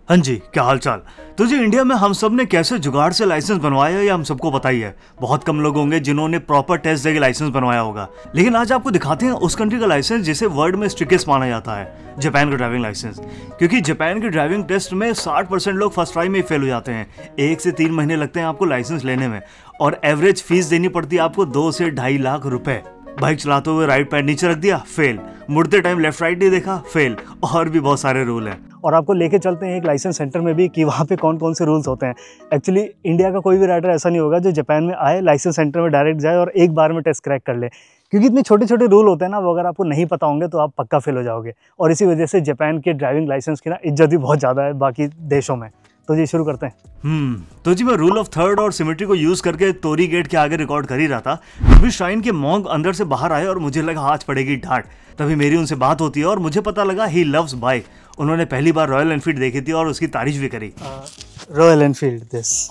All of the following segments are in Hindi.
हाँ जी, क्या हाल चाल। तो जी इंडिया में हम सब ने कैसे जुगाड़ से लाइसेंस बनवाया ये हम सबको पता ही है। बहुत कम लोग होंगे जिन्होंने प्रॉपर टेस्ट देके लाइसेंस बनवाया होगा। लेकिन आज आपको दिखाते हैं उस कंट्री का लाइसेंस जिसे वर्ल्ड में स्ट्रिक्टेस्ट माना जाता है, जापान का ड्राइविंग लाइसेंस। क्योंकि जापान के ड्राइविंग टेस्ट में 60% लोग फर्स्ट ट्राई में ही फेल हो जाते हैं। 1 से 3 महीने लगते हैं आपको लाइसेंस लेने में, और एवरेज फीस देनी पड़ती है आपको 2 से 2.5 लाख रुपए। बाइक चलाते हुए राइट पैर नीचे रख दिया, फेल। मुड़ते टाइम लेफ्ट राइट नहीं देखा, फेल। और भी बहुत सारे रूल हैं। और आपको लेके चलते हैं एक लाइसेंस सेंटर में भी कि वहाँ पे कौन कौन से रूल्स होते हैं। एक्चुअली इंडिया का कोई भी राइडर ऐसा नहीं होगा जो जापान में आए, लाइसेंस सेंटर में डायरेक्ट जाए और एक बार में टेस्ट क्रैक कर ले, क्योंकि इतने छोटे छोटे रूल होते हैं ना, वो अगर आपको नहीं पता होंगे तो आप पक्का फेल हो जाओगे। और इसी वजह से जापान के ड्राइविंग लाइसेंस की ना इज्जत भी बहुत ज़्यादा है बाकी देशों में। तो जी शुरू करते हैं। तो जी मैं रूल ऑफ थर्ड और सिमेट्री को यूज करके तोरी गेट के आगे रिकॉर्ड कर ही रहा था। तभी श्राइन के मॉन्क अंदर से बाहर आए और मुझे लगा आज पड़ेगी डांट। तभी मेरी उनसे बात होती है और मुझे पता लगा ही लव्स बाइक। उन्होंने पहली बार रॉयल एनफील्ड देखी थी और उसकी तारीफ भी करी। रॉयल एनफील्ड दिस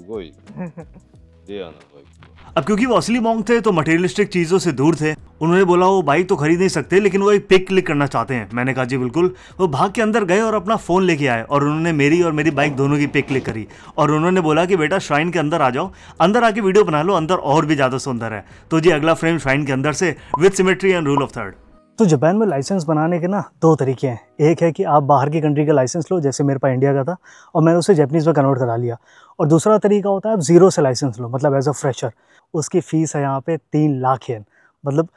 अब क्योंकि वो असली मॉन्क थे तो मटेरियलिस्टिक चीजों से दूर थे। उन्होंने बोला वो बाइक तो खरीद नहीं सकते लेकिन वो एक पिक क्लिक करना चाहते हैं। मैंने कहा जी बिल्कुल। वो भाग के अंदर गए और अपना फोन लेके आए और उन्होंने मेरी और मेरी बाइक दोनों की पिक क्लिक करी। और उन्होंने बोला कि बेटा श्राइन के अंदर आ जाओ, अंदर आके वीडियो बना लो, अंदर और भी ज्यादा सुंदर है। तो जी अगला फ्रेम श्राइन के अंदर से with symmetry and rule of third. तो जापान में लाइसेंस बनाने के ना 2 तरीके हैं। एक है कि आप बाहर की कंट्री का लाइसेंस लो, जैसे मेरे पास इंडिया का था और मैंने उसे जापानीज़ में कन्वर्ट करा लिया। और दूसरा तरीका होता है आप ज़ीरो से लाइसेंस लो, मतलब एज अ फ्रेशर। उसकी फ़ीस है यहाँ पे 3 लाख येन। मतलब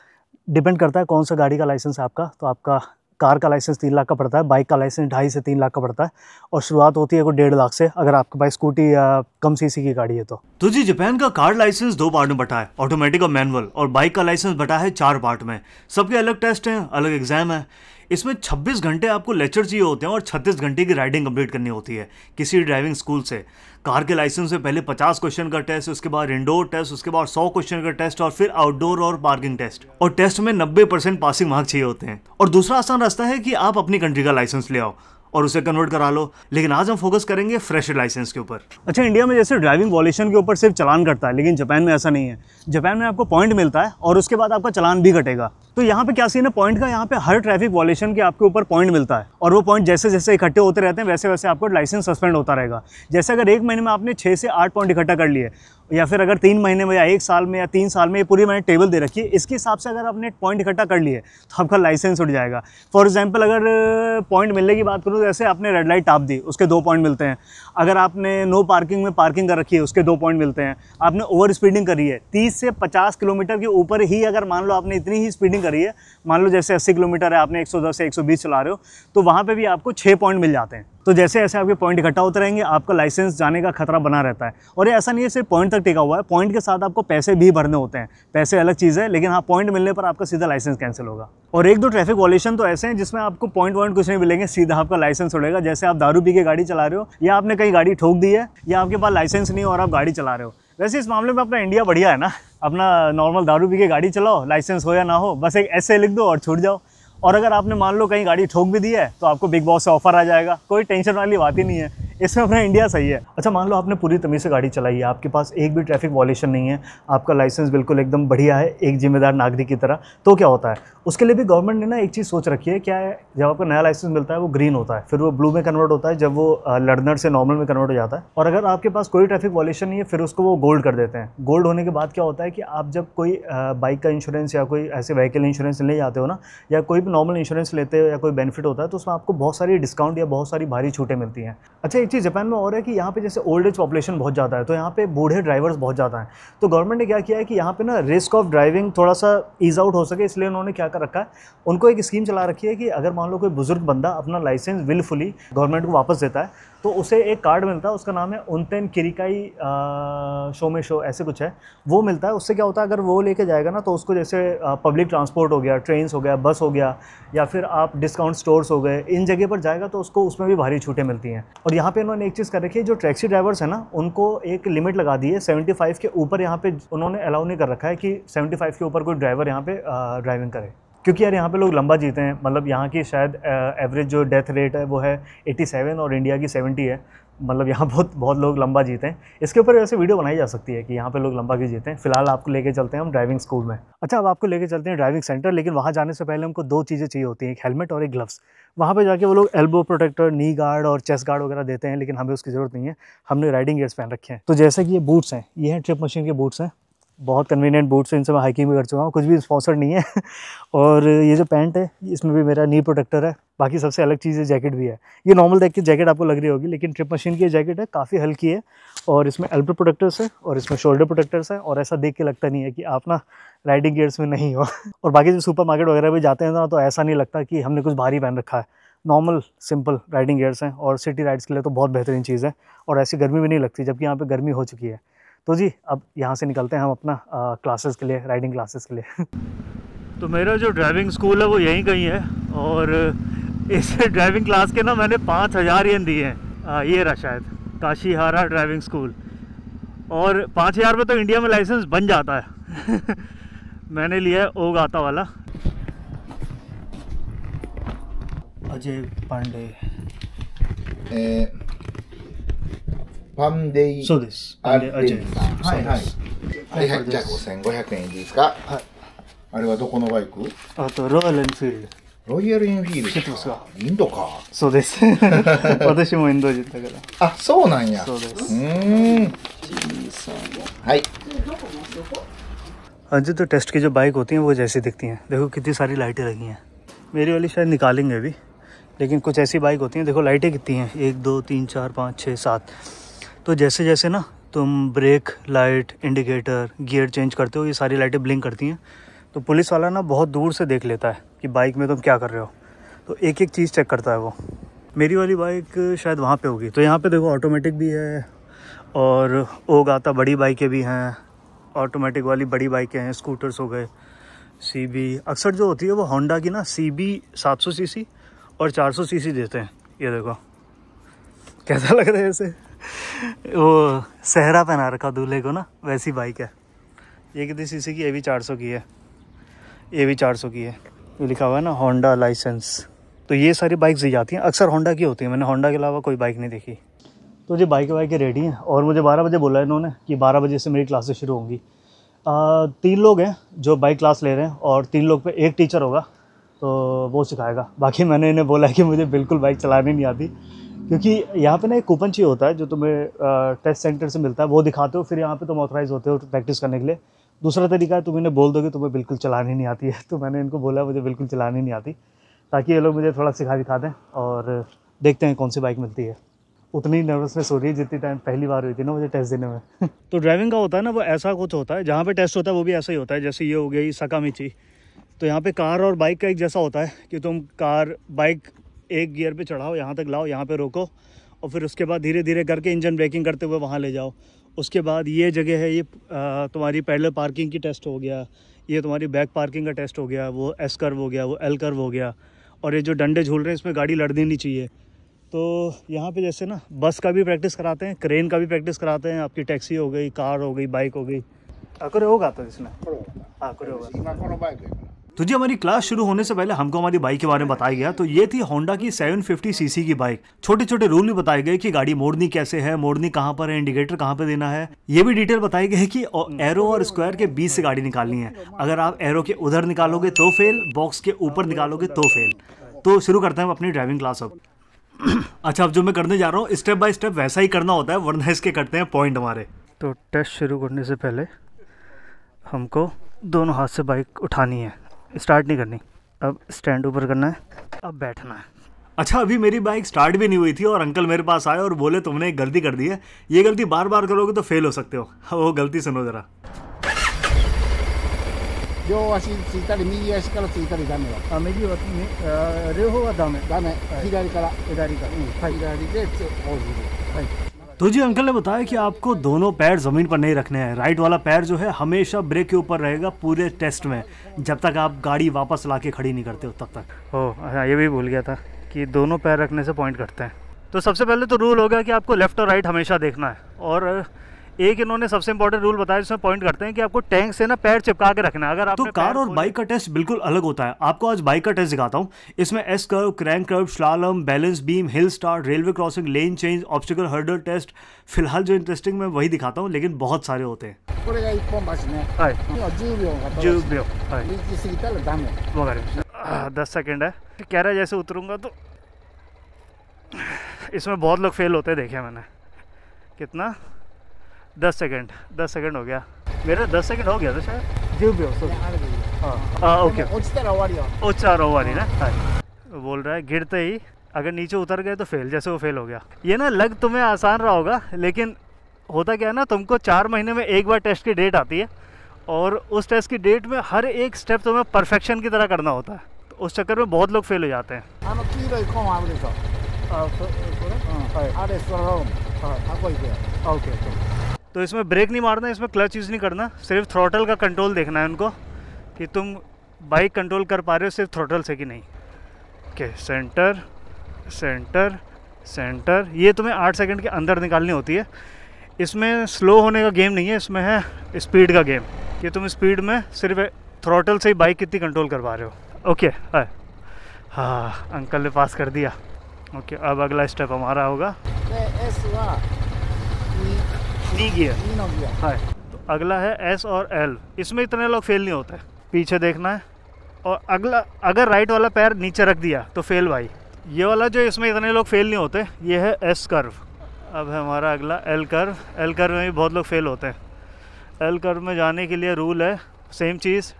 डिपेंड करता है कौन सा गाड़ी का लाइसेंस है आपका। तो आपका कार का लाइसेंस 3 लाख का पड़ता है, बाइक का लाइसेंस 2.5 से 3 लाख का पड़ता है, और शुरुआत होती है कोई 1.5 लाख से अगर आपके पास स्कूटी या कम सीसी की गाड़ी है तो जी जापान का कार लाइसेंस 2 पार्ट में बटा है, ऑटोमेटिक और मैनुअल। और बाइक का लाइसेंस बटा है 4 पार्ट में। सबके अलग टेस्ट हैं, अलग एग्जाम है। इसमें 26 घंटे आपको लेक्चर चाहिए होते हैं और 36 घंटे की राइडिंग कंप्लीट करनी होती है किसी ड्राइविंग स्कूल से। कार के लाइसेंस से पहले 50 क्वेश्चन का टेस्ट, उसके बाद इंडोर टेस्ट, उसके बाद 100 क्वेश्चन का टेस्ट और फिर आउटडोर और पार्किंग टेस्ट। और टेस्ट में 90% पासिंग मार्क्स चाहिए होते हैं। और दूसरा आसान रास्ता है कि आप अपनी कंट्री का लाइसेंस ले आओ और उसे कन्वर्ट करा लो। लेकिन आज हम फोकस करेंगे फ्रेशर लाइसेंस के ऊपर। अच्छा, इंडिया में जैसे ड्राइविंग वॉल्यूशन के ऊपर सिर्फ चालान कटता है, लेकिन जापान में ऐसा नहीं है। जापान में आपको पॉइंट मिलता है और उसके बाद आपका चालान भी कटेगा। तो यहाँ पे क्या सीन है पॉइंट का, यहाँ पे हर ट्रैफिक वॉल्यूशन के आपके ऊपर पॉइंट मिलता है और वो पॉइंट जैसे जैसे इकट्ठे होते रहते हैं वैसे वैसे आपको लाइसेंस सस्पेंड होता रहेगा। जैसे अगर 1 महीने में आपने 6 से 8 पॉइंट इकट्ठा कर लिए, या फिर अगर 3 महीने में या 1 साल में या 3 साल में, ये पूरी मैंने टेबल दे रखी है, इसके हिसाब से अगर आपने पॉइंट इकट्ठा कर लिए तो आपका लाइसेंस उठ जाएगा। फॉर एग्जाम्पल अगर पॉइंट मिलने की बात करूँ तो जैसे आपने रेड लाइट टाप दी, उसके 2 पॉइंट मिलते हैं। अगर आपने नो पार्किंग में पार्किंग कर रखी है, उसके 2 पॉइंट मिलते हैं। आपने ओवर स्पीडिंग करी है, 30 से 50 किलोमीटर के ऊपर ही अगर मान लो आपने इतनी ही स्पीडिंग करी है, मान लो जैसे 80 किलोमीटर है, आपने 110 से 120 चला रहे हो, तो वहाँ पे भी आपको 6 पॉइंट मिल जाते हैं। तो जैसे जैसे आपके पॉइंट इकट्ठा होते रहेंगे आपका लाइसेंस जाने का खतरा बना रहता है। और ये ऐसा नहीं है सिर्फ पॉइंट तक टिका हुआ है, पॉइंट के साथ आपको पैसे भी भरने होते हैं। पैसे अलग चीज़ है, लेकिन हाँ पॉइंट मिलने पर आपका सीधा लाइसेंस कैंसिल होगा। और 1-2 ट्रैफिक वॉल्यूशन तो ऐसे हैं जिसमें आपको पॉइंट कुछ नहीं मिलेंगे, सीधा आपका लाइसेंस उड़ेगा। जैसे आप दारू पी के गाड़ी चला रहे हो, या आपने कहीं गाड़ी ठोक दी है, या आपके पास लाइसेंस नहीं है और आप गाड़ी चला रहे हो। वैसे इस मामले में अपना इंडिया बढ़िया है ना, अपना नॉर्मल दारू पी के गाड़ी चलाओ, लाइसेंस हो या ना हो, बस एक ऐसे लिख दो और छूट जाओ। और अगर आपने मान लो कहीं गाड़ी ठोक भी दी है तो आपको बिग बॉस से ऑफर आ जाएगा, कोई टेंशन वाली बात ही नहीं है। इसमें अपना इंडिया सही है। अच्छा, मान लो आपने पूरी तमीज़ से गाड़ी चलाई है, आपके पास एक भी ट्रैफिक वॉल्यूशन नहीं है, आपका लाइसेंस बिल्कुल एकदम बढ़िया है एक जिम्मेदार नागरिक की तरह, तो क्या होता है उसके लिए भी गवर्नमेंट ने ना एक चीज़ सोच रखी है। क्या है, जब आपको नया लाइसेंस मिलता है वो ग्रीन होता है, फिर वो ब्लू में कन्वर्ट होता है जब वो लर्नर से नॉर्मल में कन्वर्ट हो जाता है। और अगर आपके पास कोई ट्रैफिक वॉल्यूशन नहीं है फिर उसको वो गोल्ड कर देते हैं। गोल्ड होने के बाद क्या होता है कि आप जब कोई बाइक का इंश्योरेंस या कोई ऐसे व्हीकल इंश्योरेंस ले जाते हो ना, या कोई भी नॉर्मल इंश्योरेंस लेते हो या कोई बेनिफिट होता है, तो उसमें आपको बहुत सारी डिस्काउंट या बहुत सारी भारी छूटें मिलती हैं। अच्छा, एक चीज़ जापान में और है कि यहाँ पे जैसे ओल्ड एज पॉपुलेशन बहुत ज़्यादा है, तो यहाँ पे बूढ़े ड्राइवर्स बहुत ज़्यादा हैं। तो गवर्नमेंट ने क्या किया है कि यहाँ पे ना रिस्क ऑफ ड्राइविंग थोड़ा सा ईज आउट हो सके, इसलिए उन्होंने क्या कर रखा है, उनको एक स्कीम चला रखी है कि अगर मान लो कोई बुजुर्ग बंदा अपना लाइसेंस विलफुली गवर्नमेंट को वापस देता है तो उसे एक कार्ड मिलता है, उसका नाम है उनतेन किरिकाई शो ऐसे कुछ है, वो मिलता है। उससे क्या होता है, अगर वो लेके जाएगा ना तो उसको जैसे पब्लिक ट्रांसपोर्ट हो गया, ट्रेन्स हो गया, बस हो गया, या फिर आप डिस्काउंट स्टोर्स हो गए, इन जगह पर जाएगा तो उसको उसमें भी भारी छूटें मिलती हैं। और यहाँ पे उन्होंने एक चीज़ कर रखी है, जो टैक्सी ड्राइवर्स हैं ना उनको एक लिमिट लगा दी है 75 के ऊपर। यहाँ पे उन्होंने अलाउ नहीं कर रखा है कि 75 के ऊपर कोई ड्राइवर यहाँ पे ड्राइविंग करे। क्योंकि यार यहाँ पे लोग लंबा जीते हैं, मतलब यहाँ की शायद एवरेज जो डेथ रेट है वो है 87 और इंडिया की 70 है। मतलब यहाँ बहुत लोग लंबा जीते हैं। इसके ऊपर वैसे वीडियो बनाई जा सकती है कि यहाँ पे लोग लंबा क्यों जीते हैं। फिलहाल आपको लेके चलते हैं हम ड्राइविंग स्कूल में। अच्छा, अब आपको लेके चलते हैं ड्राइविंग सेंटर, लेकिन वहाँ जाने से पहले हमको 2 चीज़ें चाहिए होती हैं, एक हेलमेट और एक ग्लव्स। वहाँ पे जाके वो लोग एल्बो प्रोटेक्टर, नी गार्ड और चेस्ट गार्ड वगैरह देते हैं, लेकिन हमें उसकी ज़रूरत नहीं है। हमने राइडिंग गियर्स पहन रखे हैं। तो जैसे कि ये बूट्स हैं, ये हैं ट्रिप मशीन के बूट्स हैं, बहुत कन्वीनियंट बूट्स हैं, इनसे मैं हाइकिंग भी कर चुका हूँ, कुछ भी स्पॉन्सर नहीं है। और ये जो पैंट है इसमें भी मेरा नी प्रोटेक्टर है। बाकी सबसे अलग चीज़ है जैकेट भी है। ये नॉर्मल देख के जैकेट आपको लग रही होगी, लेकिन ट्रिप मशीन की जैकेट है, काफ़ी हल्की है और इसमें एल्बो प्रोटेक्टर्स है और इसमें शोल्डर प्रोटेक्टर्स है, और ऐसा देख के लगता नहीं है कि आप ना राइडिंग गियर्स में नहीं हो। और बाकी जो सुपर मार्केट वगैरह भी जाते हैं ना, तो ऐसा नहीं लगता कि हमने कुछ भारी पहन रखा है। नॉर्मल सिंपल राइडिंग गियर्स हैं और सिटी राइड्स के लिए तो बहुत बेहतरीन चीज़ है, और ऐसी गर्मी भी नहीं लगती, जबकि यहाँ पे गर्मी हो चुकी है। तो जी अब यहाँ से निकलते हैं हम अपना क्लासेस के लिए, राइडिंग क्लासेस के लिए। तो मेरा जो ड्राइविंग स्कूल है वो यहीं कहीं है, और इस ड्राइविंग क्लास के ना मैंने 5000 येन दिए हैं। ये रहा शायद काशीहारा ड्राइविंग स्कूल, और 5000 में तो इंडिया में लाइसेंस बन जाता है। मैंने लिया है ओगाता वाला। अजय पांडेパンデイ。そうです。パンデイアジェイさん。はいはい。はいはい。じゃあ5500円いいですか。はい。あれはどこのバイク？あとロイヤルエンフィールド。ロイヤルエンフィールド。知ってますか？インドか。そうです。私もインド人だから。あ、そうなんや。そうです。はい。आज तो टेस्ट की जो बाइक होती हैं वो जैसी दिखती हैं। देखो कितनी सारी लाइटें लगी हैं। मेरी वाली शायद निकालेंगे अभी, लेकिन कुछ ऐसी बाइक होती हैं, देखो लाइटें कितनी हैं, 1 2 3 4 5 6 7। तो जैसे जैसे ना तुम brake light, indicator, gear change करते हो, ये सारी लाइटें ब्लिंक करती हैं। तो पुलिस वाला ना बहुत दूर से देख लेता है कि बाइक में तुम क्या कर रहे हो, तो एक एक चीज़ चेक करता है वो। मेरी वाली बाइक शायद वहाँ पे होगी। तो यहाँ पे देखो ऑटोमेटिक भी है, और ओगाता बड़ी बाइकें भी हैं, ऑटोमेटिक वाली बड़ी बाइकें हैं, स्कूटर्स हो गए, CB। अक्सर जो होती है वो होंडा की ना CB 700 सीसी और 400 सीसी देते हैं। ये देखो कैसा लग रहा है ऐसे, वो सहरा पहना रखा दूल्हे को ना, वैसी बाइक है। ये कितनी सीसी की? ये भी 400 की है, ये भी 400 की है। ये लिखा हुआ है ना होंडा लाइसेंस। तो ये सारी बाइक्स दी जाती हैं, अक्सर होंडा की होती है। मैंने होंडा के अलावा कोई बाइक नहीं देखी। तो जी बाइकें रेडी हैं, और मुझे 12 बजे बोला है इन्होंने कि 12 बजे से मेरी क्लासेस शुरू होंगी। 3 लोग हैं जो बाइक क्लास ले रहे हैं, और 3 लोग पे एक टीचर होगा, तो वो सिखाएगा। बाकी मैंने इन्हें बोला है कि मुझे बिल्कुल बाइक चलानी नहीं आती, क्योंकि यहाँ पे ना एक कूपन चाहिए होता है जो तुम्हें टेस्ट सेंटर से मिलता है, वो दिखाते हो, फिर यहाँ पे तुम ऑथराइज होते हो प्रैक्टिस करने के लिए। दूसरा तरीका है तुम इन्हें बोल दो कि तुम्हें बिल्कुल चलानी नहीं आती है। तो मैंने इनको बोला मुझे बिल्कुल चलानी नहीं आती, ताकि ये लोग मुझे थोड़ा सिखा दिखा दें, और देखते हैं कौन सी बाइक मिलती है। उतनी नर्वसनेस हो रही है जितनी टाइम पहली बार हुई थी ना मुझे टेस्ट देने में। तो ड्राइविंग का होता है ना वो ऐसा कुछ होता है, जहाँ पे टेस्ट होता है वो भी ऐसा ही होता है। जैसे ये हो गई सकामिची, तो यहाँ पे कार और बाइक का एक जैसा होता है कि तुम बाइक एक गियर पे चढ़ाओ, यहाँ तक लाओ, यहाँ पे रोको, और फिर उसके बाद धीरे धीरे करके इंजन ब्रेकिंग करते हुए वहाँ ले जाओ। उसके बाद ये जगह है, ये तुम्हारी पैरेलल पार्किंग की टेस्ट हो गया, ये तुम्हारी बैक पार्किंग का टेस्ट हो गया, वो S कर्व हो गया, वो L कर्व हो गया, और ये जो डंडे झूल रहे हैं इसमें गाड़ी लड़नी नहीं चाहिए। तो यहाँ पे जैसे ना बस का भी प्रैक्टिस कराते हैं, क्रेन का भी प्रैक्टिस कराते हैं, आपकी टैक्सी हो गई, कार हो गई, बाइक हो गई। आकुरे होगा तो इसमें आकुरे होगा। तो जी हमारी क्लास शुरू होने से पहले हमको हमारी बाइक के बारे में बताया गया। तो ये थी होंडा की 750 सीसी की बाइक। छोटे छोटे रूल भी बताए गए कि गाड़ी मोड़नी कैसे है, मोड़नी कहाँ पर है, इंडिकेटर कहाँ पे देना है। ये भी डिटेल बताई गई है कि एरो और स्क्वायर के बीच से गाड़ी निकालनी है। अगर आप एरो के उधर निकालोगे तो फेल, बॉक्स के ऊपर निकालोगे तो फेल। तो शुरू करते हैं अपनी ड्राइविंग क्लास अब। अच्छा, अब जो मैं करने जा रहा हूँ स्टेप बाय स्टेप वैसा ही करना होता है, वरना इसके कटते हैं पॉइंट हमारे। तो टेस्ट शुरू करने से पहले हमको दोनों हाथ से बाइक उठानी है, स्टार्ट नहीं करनी। अब स्टैंड ऊपर करना है, अब बैठना है। अच्छा, अभी मेरी बाइक स्टार्ट भी नहीं हुई थी और अंकल मेरे पास आए और बोले तुमने एक गलती कर दी है, ये गलती बार बार करोगे तो फेल हो सकते हो। वो गलती सुनो जरा। 両足ついたり右足からついたりダメだ。右は両方はダメ。ダメ。左から。左から。左でこう振る。はい。 तो जी अंकल ने बताया कि आपको दोनों पैर ज़मीन पर नहीं रखने हैं। राइट वाला पैर जो है हमेशा ब्रेक के ऊपर रहेगा पूरे टेस्ट में, जब तक आप गाड़ी वापस ला के खड़ी नहीं करते हो तब तक। ओह हाँ, ये भी भूल गया था कि दोनों पैर रखने से पॉइंट करते हैं। तो सबसे पहले तो रूल होगा कि आपको लेफ़्ट और राइट हमेशा देखना है, और एक इन्होंने सबसे इंपॉर्टेंट रूल बताया जिसमें पॉइंट करते हैं कि आपको टैंक से ना पैर चिपका के रखना है। अगर तो कार और बाइक का टेस्ट बिल्कुल अलग होता है। आपको आज बाइक का टेस्ट दिखाता हूँ। इसमें S curve, crank curve, slalom, balance beam, hill start, railway crossing, lane change, obstacle hurdle test. फिलहाल जो इंटरेस्टिंग मैं वही दिखाता हूँ, लेकिन बहुत सारे होते हैं। これが一本橋ね。はい今10秒が正しい。 10秒はい行き過ぎたらダメ。 10 सेकेंड है। कह रहा है जैसे उतरूंगा तो इसमें बहुत लोग फेल होते हैं, देखे मैंने। कितना 10 सेकेंड, 10 सेकेंड हो गया मेरा। 10 सेकेंड हो गया था शायद। 10秒そう ओके 落ちたら終わりよ。 उच्चार वाली ना। बोल रहा है गिरते ही अगर नीचे उतर गए तो फेल, जैसे वो फेल हो गया। ये ना लग तुम्हें आसान रहा होगा, लेकिन होता क्या है ना, तुमको 4 महीने में एक बार टेस्ट की डेट आती है और उस टेस्ट की डेट में हर एक स्टेप तुम्हें परफेक्शन की तरह करना होता है। तो उस चक्कर में बहुत लोग फेल हो जाते हैं। 黄色いコーンあるでしょ。あれスラローム。あこ行くよ。 ओके तो इसमें ब्रेक नहीं मारना, इसमें क्लच यूज़ नहीं करना, सिर्फ थ्रॉटल का कंट्रोल देखना है उनको कि तुम बाइक कंट्रोल कर पा रहे हो सिर्फ थ्रॉटल से कि नहीं। ओके सेंटर सेंटर सेंटर, ये तुम्हें 8 सेकंड के अंदर निकालनी होती है। इसमें स्लो होने का गेम नहीं है, इसमें है स्पीड का गेम कि तुम स्पीड में सिर्फ थ्रॉटल से ही बाइक कितनी कंट्रोल कर पा रहे हो। ओके हाँ अंकल ने पास कर दिया। ओके अब अगला स्टेप हमारा होगा で S は नी गियर। 2のギア。 हाँ तो अगला है एस और एल। इसमें इतने लोग फेल नहीं होते। पीछे देखना है और अगला अगर राइट वाला पैर नीचे रख दिया तो फेल भाई। ये वाला जो इसमें इतने लोग फेल नहीं होते, ये है एस कर्व। अब है हमारा अगला एल कर्व। एल कर्व में भी बहुत लोग फेल होते हैं। एल कर्व में जाने के लिए रूल है सेम चीज़,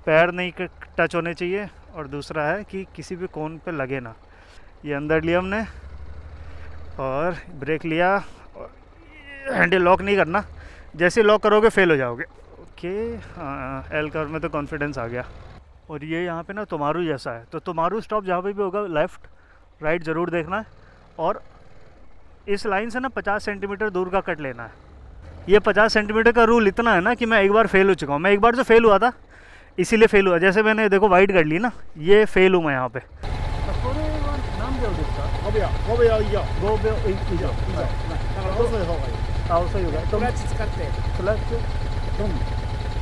पैर नहीं टच होने चाहिए और दूसरा है कि किसी भी कोन पे लगे ना। ये अंदर लिया हमने और ब्रेक लिया, हैंडल लॉक नहीं करना, जैसे लॉक करोगे फेल हो जाओगे। ओके हाँ एल कर्व में तो कॉन्फिडेंस आ गया। और ये यहाँ पे ना तुम्हारू जैसा है, तो तुम्हारू स्टॉप जहाँ पे भी होगा लेफ़्ट राइट ज़रूर देखना है और इस लाइन से ना 50 सेंटीमीटर दूर का कट लेना है। ये 50 सेंटीमीटर का रूल इतना है ना कि मैं एक बार फेल हो चुका हूँ। मैं एक बार जो फेल हुआ था इसीलिए फेल हुआ, जैसे मैंने देखो वाइट कर ली ना, ये फेल हूँ मैं यहाँ पे। 5秒。5秒以上。 5秒以上だから遅い方がいい。 遅いよね。クラッチ使って。クラッチドン。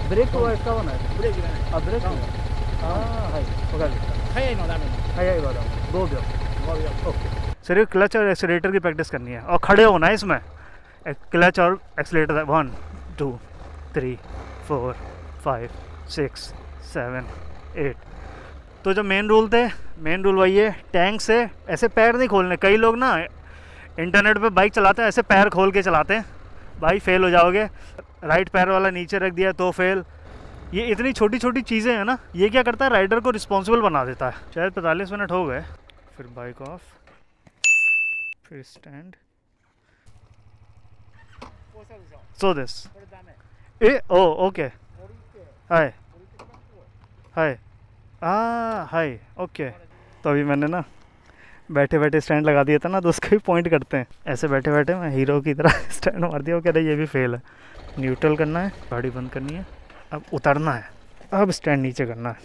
ブレーキは使わない。ブレーキがない。あブレーキ。ああはいわかる。速いのダメ。早いわだ。5秒。 5秒。 ओके सिर्फ क्लच और एक्सीलेटर की प्रैक्टिस करनी है और खड़े होना है इसमें। क्लच और एक्सीलेटर 1 2 3 4 5 6 7 8। तो जो मेन रूल थे, मेन रूल वही है, टैंक से ऐसे पैर नहीं खोलने। कई लोग ना इंटरनेट पे बाइक चलाते हैं ऐसे पैर खोल के चलाते हैं, भाई फेल हो जाओगे। राइट पैर वाला नीचे रख दिया तो फेल। ये इतनी छोटी छोटी चीज़ें हैं ना, ये क्या करता है राइडर को रिस्पॉन्सिबल बना देता है। शायद 45 मिनट हो गए। फिर बाइक ऑफ, फिर stand. So this uh oh okay hi hi hi okay. तो अभी मैंने ना बैठे बैठे स्टैंड लगा दिया था ना, तो उसका भी पॉइंट करते हैं। ऐसे बैठे बैठे मैं हीरो की तरह स्टैंड मार दिया। वो कह रहे ये भी फेल है। न्यूट्रल करना है, गाड़ी बंद करनी है, अब उतरना है, अब स्टैंड नीचे करना है,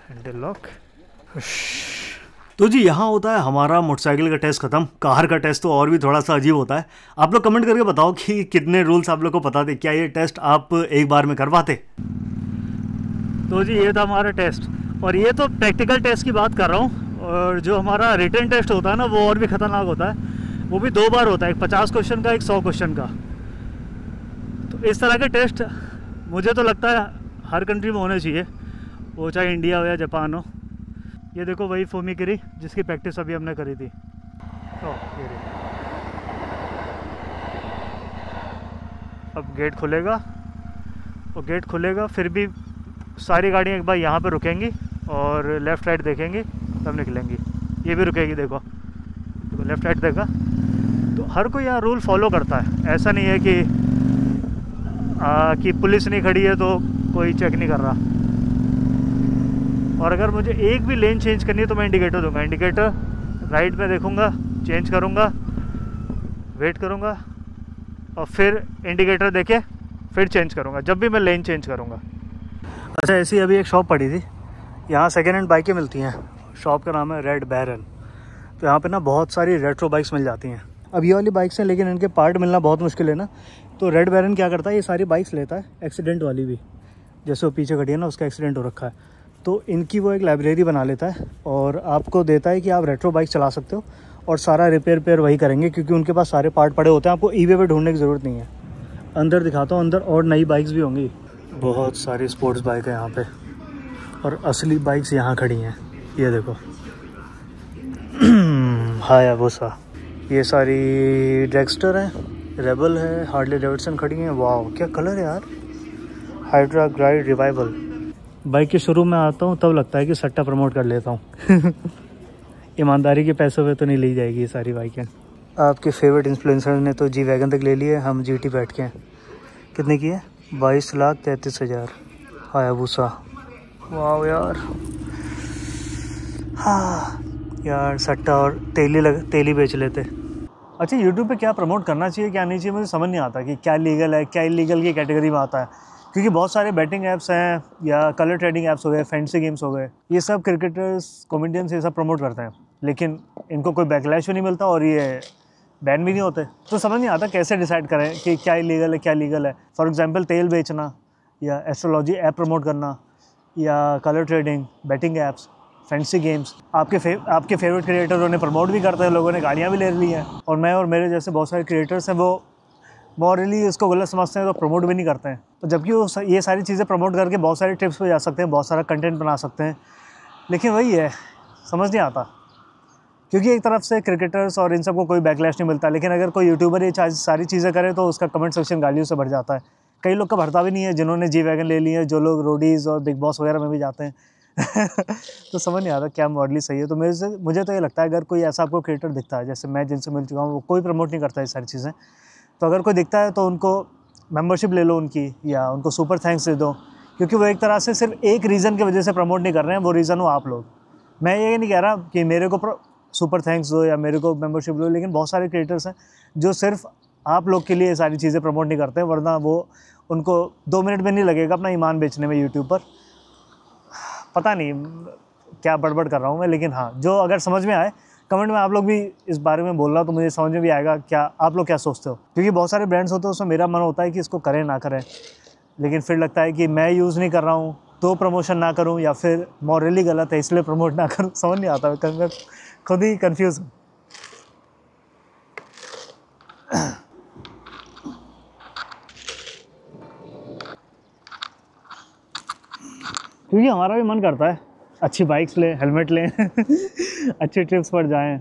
हैंडल लॉक। तो जी यहाँ होता है हमारा मोटरसाइकिल का टेस्ट खत्म। कार का टेस्ट तो और भी थोड़ा सा अजीब होता है। आप लोग कमेंट करके बताओ कि कितने रूल्स आप लोग को पता थे, क्या ये टेस्ट आप एक बार में कर पाते। तो जी ये था हमारा टेस्ट, और ये तो प्रैक्टिकल टेस्ट की बात कर रहा हूँ। और जो हमारा रिटन टेस्ट होता है ना, वो और भी ख़तरनाक होता है। वो भी 2 बार होता है, एक 50 क्वेश्चन का, एक 100 क्वेश्चन का। तो इस तरह के टेस्ट मुझे तो लगता है हर कंट्री में होने चाहिए, वो चाहे इंडिया हो या जापान हो। ये देखो वही फुमीगिरी जिसकी प्रैक्टिस अभी हमने करी थी। अब गेट खुलेगा, और गेट खुलेगा फिर भी सारी गाड़ियाँ एक बार यहाँ पे रुकेंगी और लेफ़्ट राइट देखेंगी तब निकलेंगी। ये भी रुकेगी, देखो देखो लेफ़्ट राइट देखा। तो हर कोई यहाँ रूल फॉलो करता है। ऐसा नहीं है कि पुलिस नहीं खड़ी है तो कोई चेक नहीं कर रहा। और अगर मुझे एक भी लेन चेंज करनी है तो मैं इंडिकेटर दूंगा। इंडिकेटर राइट में देखूंगा, चेंज करूंगा, वेट करूंगा और फिर इंडिकेटर देके फिर चेंज करूंगा जब भी मैं लेन चेंज करूंगा। अच्छा ऐसी अभी एक शॉप पड़ी थी, यहाँ सेकेंड हैंड बाइकें मिलती हैं। शॉप का नाम है रेड बैरन। तो यहाँ पे ना बहुत सारी रेट्रो बाइक्स मिल जाती हैं अब ये वाली बाइक्स हैं लेकिन इनके पार्ट मिलना बहुत मुश्किल है ना, तो रेड बैरन क्या करता है, ये सारी बाइक्स लेता है, एक्सीडेंट वाली भी, जैसे वो पीछे खड़ी है ना उसका एक्सीडेंट हो रखा है, तो इनकी वो एक लाइब्रेरी बना लेता है और आपको देता है कि आप रेट्रो बाइक चला सकते हो और सारा रिपेयर वही करेंगे क्योंकि उनके पास सारे पार्ट पड़े होते हैं, आपको ईबे पे ढूंढने की ज़रूरत नहीं है। अंदर दिखाता हूँ, अंदर और नई बाइक्स भी होंगी, बहुत सारी स्पोर्ट्स बाइक है यहाँ पे और असली बाइक्स यहाँ खड़ी हैं, ये देखो हायाबुसा, ये सारी ड्रैगस्टर है, रेबल है, हार्ले डेविडसन खड़ी हैं। वाह क्या कलर है यार, हाइड्रा ग्राइड रिवाइवल। बाइक के शोरूम में आता हूँ तब लगता है कि सट्टा प्रमोट कर लेता हूँ ईमानदारी के पैसों पे तो नहीं ली जाएगी ये सारी बाइकें। आपके फेवरेट इन्फ्लुएंसर ने तो जी वैगन तक ले लिए, हम GT बैठ के हैं। कितने की है? 22,33,000 हायाबुसा। वाह यार, हाँ यार सट्टा और तेली बेच लेते। अच्छा यूट्यूब पे क्या प्रमोट करना चाहिए क्या नहीं चाहिए मुझे समझ नहीं आता कि क्या लीगल है क्या इलीगल की कैटेगरी में आता है, क्योंकि बहुत सारे बैटिंग ऐप्स हैं या कलर ट्रेडिंग ऐप्स हो गए, फैंसी गेम्स हो गए, ये सब क्रिकेटर्स कॉमेडियंस ये सब प्रमोट करते हैं लेकिन इनको कोई बैकलैश भी नहीं मिलता और ये बैन भी नहीं होते, तो समझ नहीं आता कैसे डिसाइड करें कि क्या इलीगल है क्या लीगल है। फॉर एग्जांपल तेल बेचना या एस्ट्रोलॉजी ऐप प्रमोट करना या colour trading, betting apps, fancy games, आपके फेवरेट क्रिएटरों ने प्रमोट भी करते हैं, लोगों ने गाड़ियाँ भी ले ली हैं और मैं और मेरे जैसे बहुत सारे क्रिएटर्स हैं वो मॉरली इसको गलत समझते हैं तो प्रमोट भी नहीं करते हैं, तो जबकि वो ये सारी चीज़ें प्रमोट करके बहुत सारी ट्रिप्स पे जा सकते हैं, बहुत सारा कंटेंट बना सकते हैं, लेकिन वही है समझ नहीं आता क्योंकि एक तरफ से क्रिकेटर्स और इन सबको कोई बैकलैश नहीं मिलता, लेकिन अगर कोई यूट्यूबर ये सारी चीज़ें करे तो उसका कमेंट सेक्शन गालियों से भर जाता है। कई लोग का भरता भी नहीं है जिन्होंने जी वैगन ले ली है, जो लोग रोडीज़ और बिग बॉस वगैरह में भी जाते हैं तो समझ नहीं आता क्या मॉडली सही है। तो मुझे तो ये लगता है अगर कोई ऐसा आपको क्रिएटर दिखता है, जैसे मैं जिनसे मिल चुका हूँ वो कोई प्रमोट नहीं करता ये सारी चीज़ें, तो अगर कोई दिखता है तो उनको मेंबरशिप ले लो उनकी या उनको सुपर थैंक्स दे दो, क्योंकि वो एक तरह से सिर्फ एक रीज़न की वजह से प्रमोट नहीं कर रहे हैं, वो रीज़न हो आप लोग। मैं ये नहीं कह रहा कि मेरे को सुपर थैंक्स दो या मेरे को मेंबरशिप लो, लेकिन बहुत सारे क्रिएटर्स हैं जो सिर्फ आप लोग के लिए ये सारी चीज़ें प्रमोट नहीं करते हैं, वरना वो उनको 2 मिनट में नहीं लगेगा अपना ईमान बेचने में यूट्यूब पर। पता नहीं क्या बड़बड़ कर रहा हूँ मैं, लेकिन हाँ जो अगर समझ में आए कमेंट में आप लोग भी इस बारे में बोलना तो मुझे समझ में भी आएगा क्या आप लोग क्या सोचते हो, क्योंकि बहुत सारे ब्रांड्स होते हैं उसमें मेरा मन होता है कि इसको करें ना करें, लेकिन फिर लगता है कि मैं यूज़ नहीं कर रहा हूँ तो प्रमोशन ना करूँ या फिर मॉरली गलत है इसलिए प्रमोट ना करूँ, समझ नहीं आता, मैं खुद ही कंफ्यूज हूँ। क्योंकि हमारा भी मन करता है अच्छी बाइक्स लें, हेलमेट लें अच्छी ट्रिप्स पर जाएं,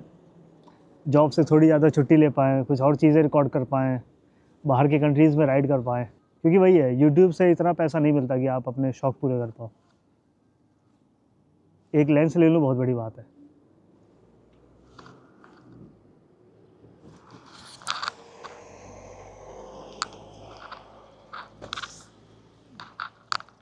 जॉब से थोड़ी ज़्यादा छुट्टी ले पाएँ, कुछ और चीज़ें रिकॉर्ड कर पाएँ, बाहर के कंट्रीज़ में राइड कर पाएँ, क्योंकि वही है यूट्यूब से इतना पैसा नहीं मिलता कि आप अपने शौक़ पूरे कर पाओ। एक लेंस ले लो बहुत बड़ी बात है।